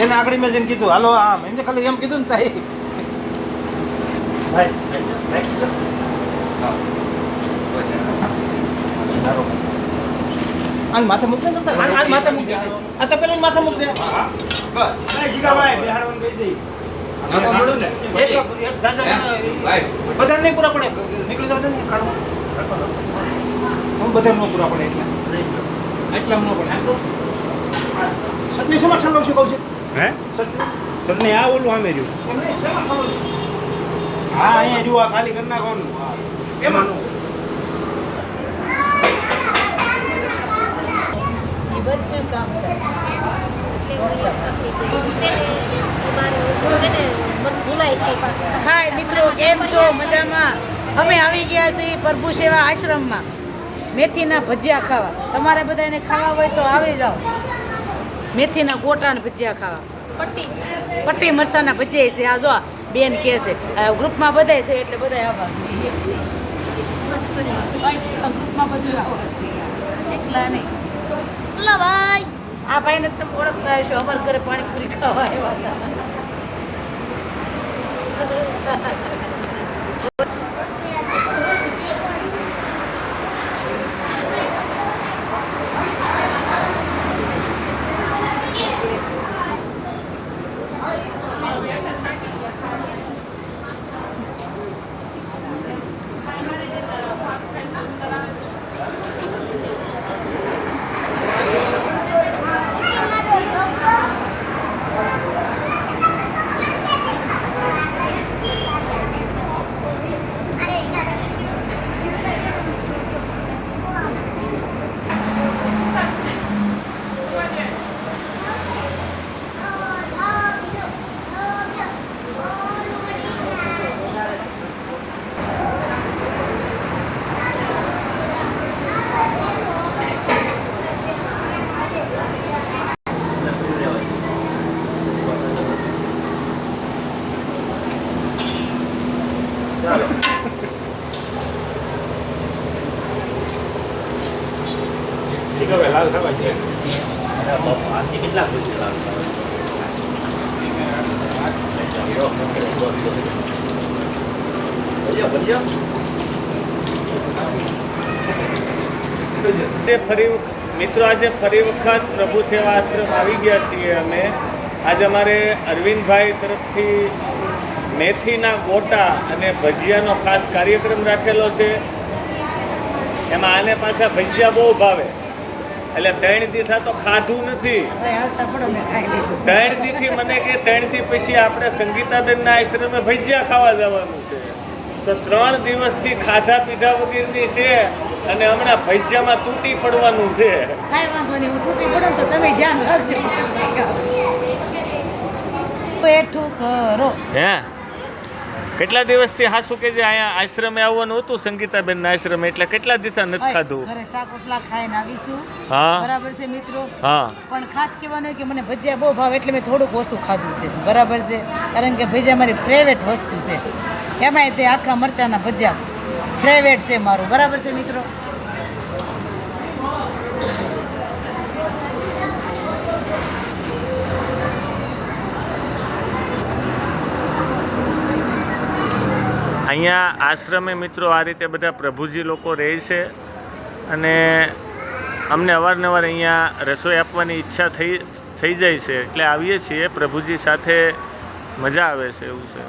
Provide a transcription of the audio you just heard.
એને આગળ મેં જઈને કીધું હાલો આમ એમને ખાલી એમ કીધું ને તાઈ આને માથે મૂક ને આને માથે મૂક દે આ તો પેલા માથે મૂક દે બસ જીગાભાઈ બિહારવાનું કહી દઈ બધા નહીં પૂરા પડે નીકળી જાવ ને કાઢવા હું બધા નો પૂરા પડે એટલા ન પડે ચટણી શેમાં ઠંડો શું કહું છું હે ચટણી આ ઓલું આમે રહ્યું હા અહીંયા જુઓ ખાલી કરી નાખવાનું એમાં બધું કામ હાય મિત્રો, કેમ છો? મજામાં? અમે આવી ગયા છીએ પ્રભુ સેવા આશ્રમમાં મેથીના ભજીયા ખાવા. તમારે બધાને ખાવા હોય તો આવી જાઓ. મેથીના ગોટાના ભજીયા ખાવા. પટ્ટી મરચાના ભજીયા છે. આ જો બેન કહે છે ગ્રુપમાં બધાય છે એટલે બધા આવવા ગ્રુપમાં બધું આવવા એકલા નહીં. આ ભાઈને તમે ઓળખતા હશો, અમાર ઘરે પાણીપુરી ખાવા આવ્યા છે. લાલ થવા છે કેટલા ખુશી લાગતા ફરી મિત્રો આજે ફરી વખત પ્રભુ સેવા આશ્રમ આવી ગયા છીએ અમે. આજે અમારે અરવિંદભાઈ તરફથી મેથીના ગોટા અને ભજીયાનો ખાસ કાર્યક્રમ રાખેલો છે. એમાં આને પાછા ભજીયા બહુ ભાવે એટલે 3 દી તો ખાધું નથી. 3 દીથી મને કે 3 દી પછી આપણે સંગીતાબેનના આશ્રમે ભજીયા ખાવા જવાનું છે. તો 3 દિવસથી ખાધા પીધા વગરની છે અને હમણાં ભજીયામાં તૂટી પડવાનું છે. કાંઈ વાંધો નહીં, હું તૂટી પડું તો તમે ધ્યાન રાખજો. બેઠું કરો. હે કેટલા દિવસથી હાસુ કે જે અહીંયા આશ્રમે આવવાનું હતું સંગીતાબેનના આશ્રમે, એટલે કેટલા દિવસ નથી ખાધું? ઘરે શાક રોટલા ખાઈને આવીશું. હા બરાબર છે મિત્રો. હા પણ ખાસ કહેવાનું કે મને ભજીયા બહુ ભાવે એટલે મેં થોડુંક ઓછું ખાધું છે. બરાબર છે, કારણ કે ભજીયા મારી ફેવરેટ વસ્તુ છે. એમાંય તે આખા મરચાના ભજીયા ફેવરેટ છે મારું. બરાબર છે મિત્રો. અહીંયા આશ્રમે મિત્રો આ રીતે બધા પ્રભુજી લોકો રહે છે અને અમને અવારનવાર અહીંયા રસોઈ આપવાની ઈચ્છા થઈ જાય છે એટલે આવીએ છીએ. પ્રભુજી સાથે મજા આવે છે એવું છે.